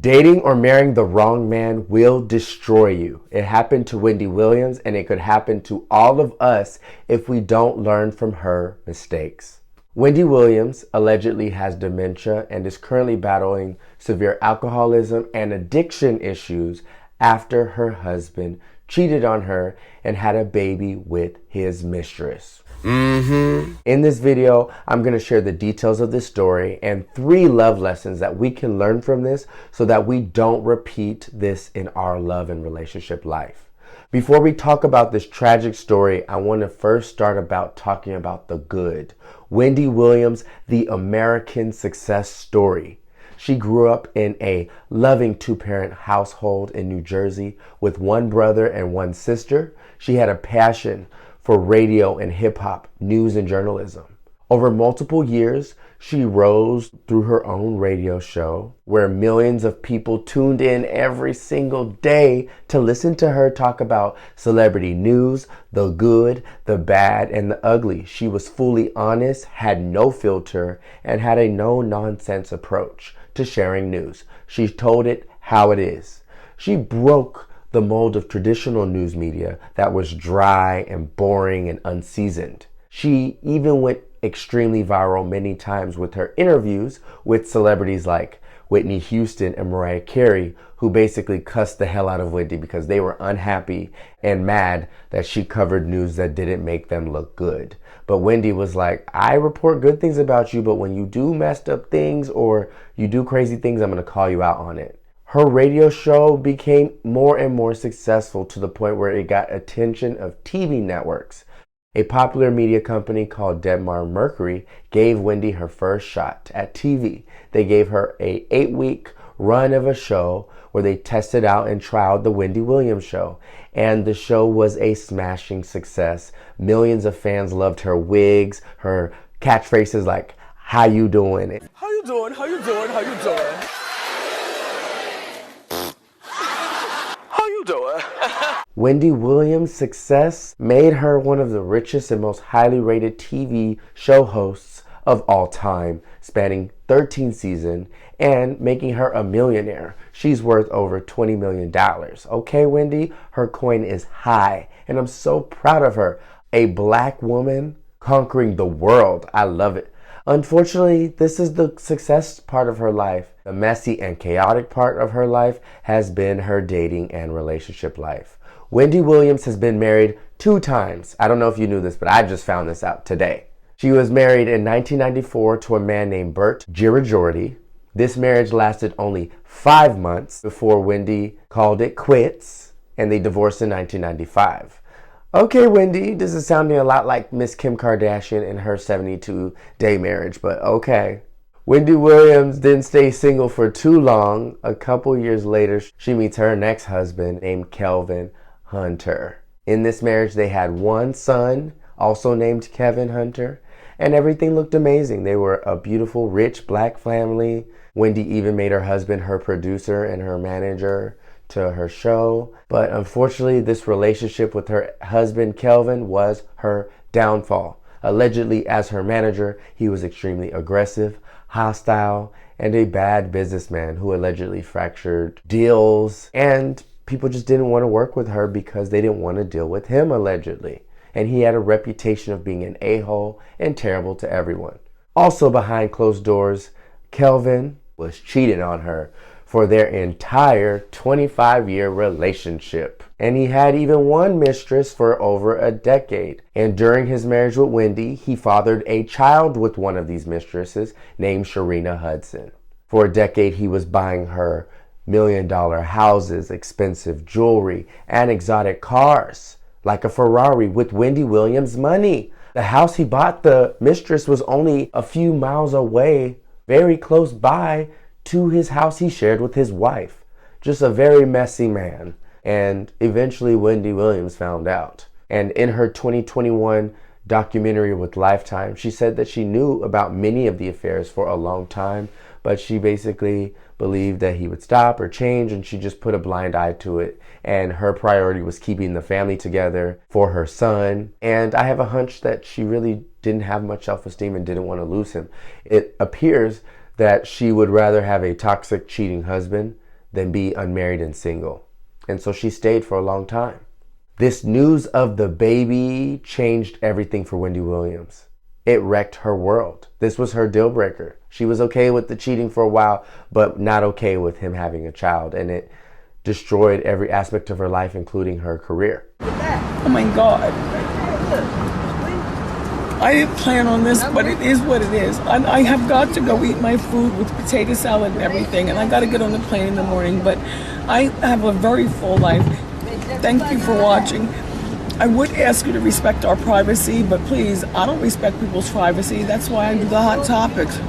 Dating or marrying the wrong man will destroy you. It happened to Wendy Williams, and it could happen to all of us if we don't learn from her mistakes. Wendy Williams allegedly has dementia and is currently battling severe alcoholism and addiction issues after her husband cheated on her and had a baby with his mistress. In this video, I'm going to share the details of this story and 3 love lessons that we can learn from this so that we don't repeat this in our love and relationship life. Before we talk about this tragic story, I want to first start about talking about the good. Wendy Williams, the American success story. She grew up in a loving 2-parent household in New Jersey with 1 brother and 1 sister. She had a passion for radio and hip-hop, news and journalism. Over multiple years, she rose through her own radio show where millions of people tuned in every single day to listen to her talk about celebrity news, the good, the bad, and the ugly. She was fully honest, had no filter, and had a no-nonsense approach to sharing news. She told it how it is. She broke the mold of traditional news media that was dry and boring and unseasoned. She even went extremely viral many times with her interviews with celebrities like Whitney Houston and Mariah Carey, who basically cussed the hell out of Wendy because they were unhappy and mad that she covered news that didn't make them look good. But Wendy was like, I report good things about you, but when you do messed up things or you do crazy things, I'm going to call you out on it. Her radio show became more and more successful to the point where it got attention of TV networks. A popular media company called Debmar Mercury gave Wendy her first shot at TV. They gave her an 8-week run of a show where they tested out and trialed the Wendy Williams show. And the show was a smashing success. Millions of fans loved her wigs, her catchphrases like, how you doing? How you doing? How you doing? How you doing? Wendy Williams' success made her one of the richest and most highly rated TV show hosts of all time, spanning 13 seasons and making her a millionaire. She's worth over $20 million. Okay, Wendy, her coin is high, and I'm so proud of her. A black woman conquering the world. I love it. Unfortunately, this is the success part of her life. The messy and chaotic part of her life has been her dating and relationship life. Wendy Williams has been married 2 times. I don't know if you knew this, but I just found this out today. She was married in 1994 to a man named Bert Girajordi. This marriage lasted only 5 months before Wendy called it quits, and they divorced in 1995. Okay, Wendy, this is sounding a lot like Miss Kim Kardashian and her 72-day marriage, but okay. Wendy Williams didn't stay single for too long. A couple years later, she meets her next husband named Kelvin Hunter. In this marriage, they had 1 son, also named Kelvin Hunter, and everything looked amazing. They were a beautiful, rich black family. Wendy even made her husband her producer and her manager to her show. But unfortunately, this relationship with her husband, Kelvin, was her downfall. Allegedly, as her manager, he was extremely aggressive, hostile, and a bad businessman who allegedly fractured deals, and people just didn't want to work with her because they didn't want to deal with him, allegedly. And he had a reputation of being an a-hole and terrible to everyone. Also behind closed doors, Kelvin was cheating on her for their entire 25-year relationship. And he had even 1 mistress for over a decade. And during his marriage with Wendy, he fathered a child with one of these mistresses named Sharina Hudson. For a decade, he was buying her million-dollar houses, expensive jewelry, and exotic cars, like a Ferrari with Wendy Williams' money. The house he bought the mistress was only a few miles away, very close by to his house he shared with his wife. Just a very messy man. And eventually Wendy Williams found out. And in her 2021 documentary with Lifetime, she said that she knew about many of the affairs for a long time, but she basically believed that he would stop or change, and she just put a blind eye to it. And her priority was keeping the family together for her son. And I have a hunch that she really didn't have much self-esteem and didn't want to lose him. It appears that she would rather have a toxic, cheating husband than be unmarried and single. And so she stayed for a long time. This news of the baby changed everything for Wendy Williams. It wrecked her world. This was her deal breaker. She was okay with the cheating for a while, but not okay with him having a child. And it destroyed every aspect of her life, including her career. Oh my God. I didn't plan on this, but it is what it is. I have got to go eat my food with potato salad and everything, and I got to get on the plane in the morning, but I have a very full life. Thank you for watching. I would ask you to respect our privacy, but please, I don't respect people's privacy. That's why I do the hot topics.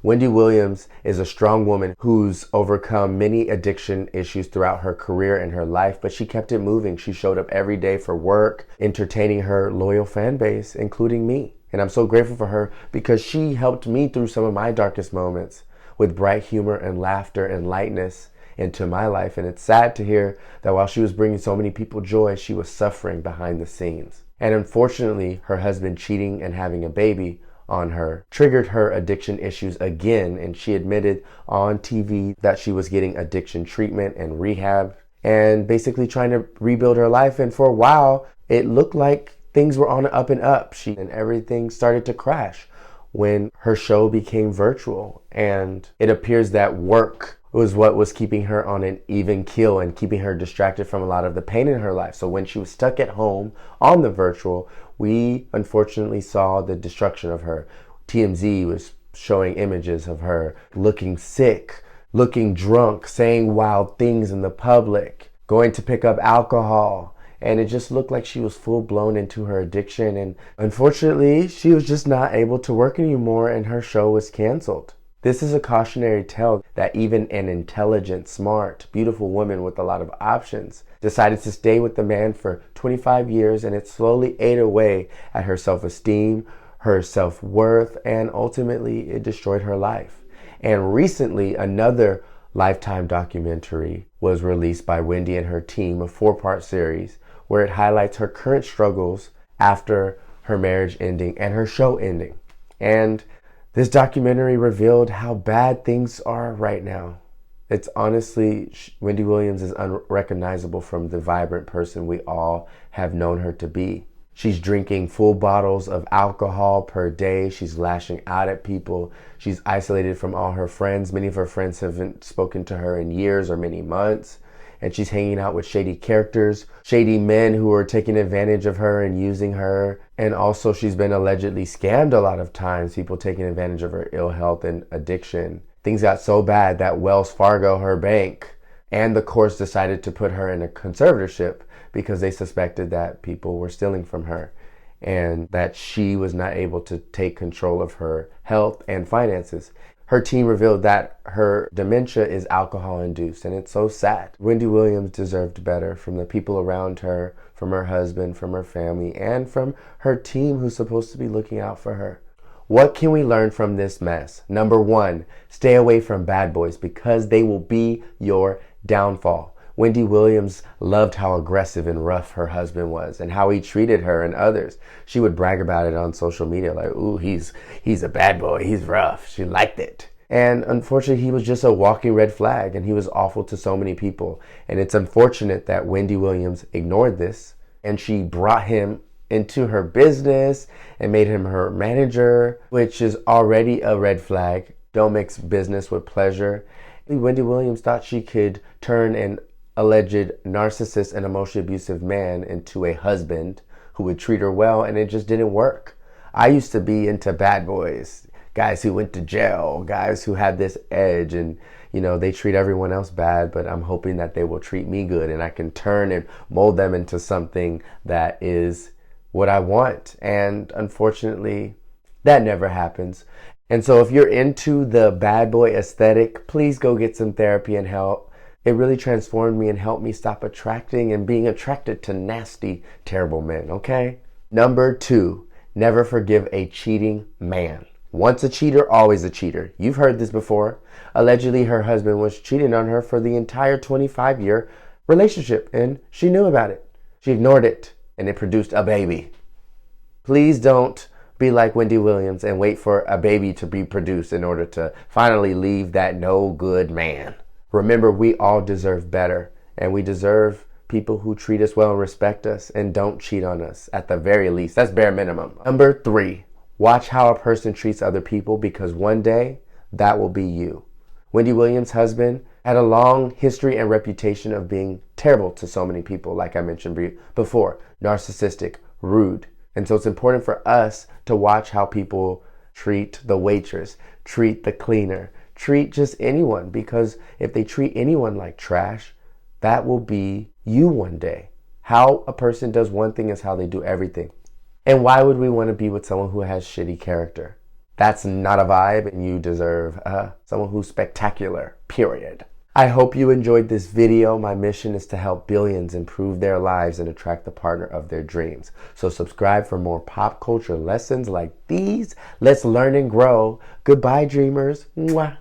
Wendy Williams is a strong woman who's overcome many addiction issues throughout her career and her life, but she kept it moving. She showed up every day for work, entertaining her loyal fan base, including me. And I'm so grateful for her because she helped me through some of my darkest moments with bright humor and laughter and lightness into my life. And it's sad to hear that while she was bringing so many people joy, she was suffering behind the scenes. And unfortunately, her husband cheating and having a baby on her triggered her addiction issues again, and she admitted on TV that she was getting addiction treatment and rehab and basically trying to rebuild her life. And for a while, it looked like things were on an up and up. And everything started to crash when her show became virtual, and it appears that work was what was keeping her on an even keel and keeping her distracted from a lot of the pain in her life. So when she was stuck at home on the virtual, we unfortunately saw the destruction of her. TMZ was showing images of her looking sick, looking drunk, saying wild things in the public, going to pick up alcohol. And it just looked like she was full blown into her addiction. And unfortunately, she was just not able to work anymore, and her show was canceled. This is a cautionary tale that even an intelligent, smart, beautiful woman with a lot of options decided to stay with the man for 25 years, and it slowly ate away at her self-esteem, her self-worth, and ultimately it destroyed her life. And recently, another Lifetime documentary was released by Wendy and her team, a 4-part series, where it highlights her current struggles after her marriage ending and her show ending. And this documentary revealed how bad things are right now. It's honestly, Wendy Williams is unrecognizable from the vibrant person we all have known her to be. She's drinking full bottles of alcohol per day. She's lashing out at people. She's isolated from all her friends. Many of her friends haven't spoken to her in years or many months. And she's hanging out with shady characters, shady men who are taking advantage of her and using her. And also she's been allegedly scammed a lot of times, people taking advantage of her ill health and addiction. Things got so bad that Wells Fargo, her bank, and the courts decided to put her in a conservatorship because they suspected that people were stealing from her and that she was not able to take control of her health and finances. Her team revealed that her dementia is alcohol-induced, and it's so sad. Wendy Williams deserved better from the people around her, from her husband, from her family, and from her team who's supposed to be looking out for her. What can we learn from this mess? Number 1, stay away from bad boys because they will be your downfall. Wendy Williams loved how aggressive and rough her husband was and how he treated her and others. She would brag about it on social media like, ooh, he's a bad boy, he's rough. She liked it. And unfortunately, he was just a walking red flag, and he was awful to so many people. And it's unfortunate that Wendy Williams ignored this, and she brought him into her business and made him her manager, which is already a red flag. Don't mix business with pleasure. Wendy Williams thought she could turn an alleged narcissist and emotionally abusive man into a husband who would treat her well, and it just didn't work. I used to be into bad boys, guys who went to jail, guys who had this edge, and they treat everyone else bad, but I'm hoping that they will treat me good and I can turn and mold them into something that is what I want. And unfortunately, that never happens. And so if you're into the bad boy aesthetic, please go get some therapy and help. It really transformed me and helped me stop attracting and being attracted to nasty, terrible men, okay? Number 2, never forgive a cheating man. Once a cheater, always a cheater. You've heard this before. Allegedly, her husband was cheating on her for the entire 25-year relationship, and she knew about it. She ignored it, and it produced a baby. Please don't be like Wendy Williams and wait for a baby to be produced in order to finally leave that no good man. Remember, we all deserve better, and we deserve people who treat us well and respect us and don't cheat on us at the very least. That's bare minimum. Number 3, watch how a person treats other people, because one day that will be you. Wendy Williams' husband had a long history and reputation of being terrible to so many people, like I mentioned before, narcissistic, rude. And so it's important for us to watch how people treat the waitress, treat the cleaner, treat just anyone, because if they treat anyone like trash, that will be you one day. How a person does one thing is how they do everything. And why would we want to be with someone who has shitty character? That's not a vibe, and you deserve someone who's spectacular, period. I hope you enjoyed this video. My mission is to help billions improve their lives and attract the partner of their dreams. So subscribe for more pop culture lessons like these. Let's learn and grow. Goodbye, dreamers. Mwah.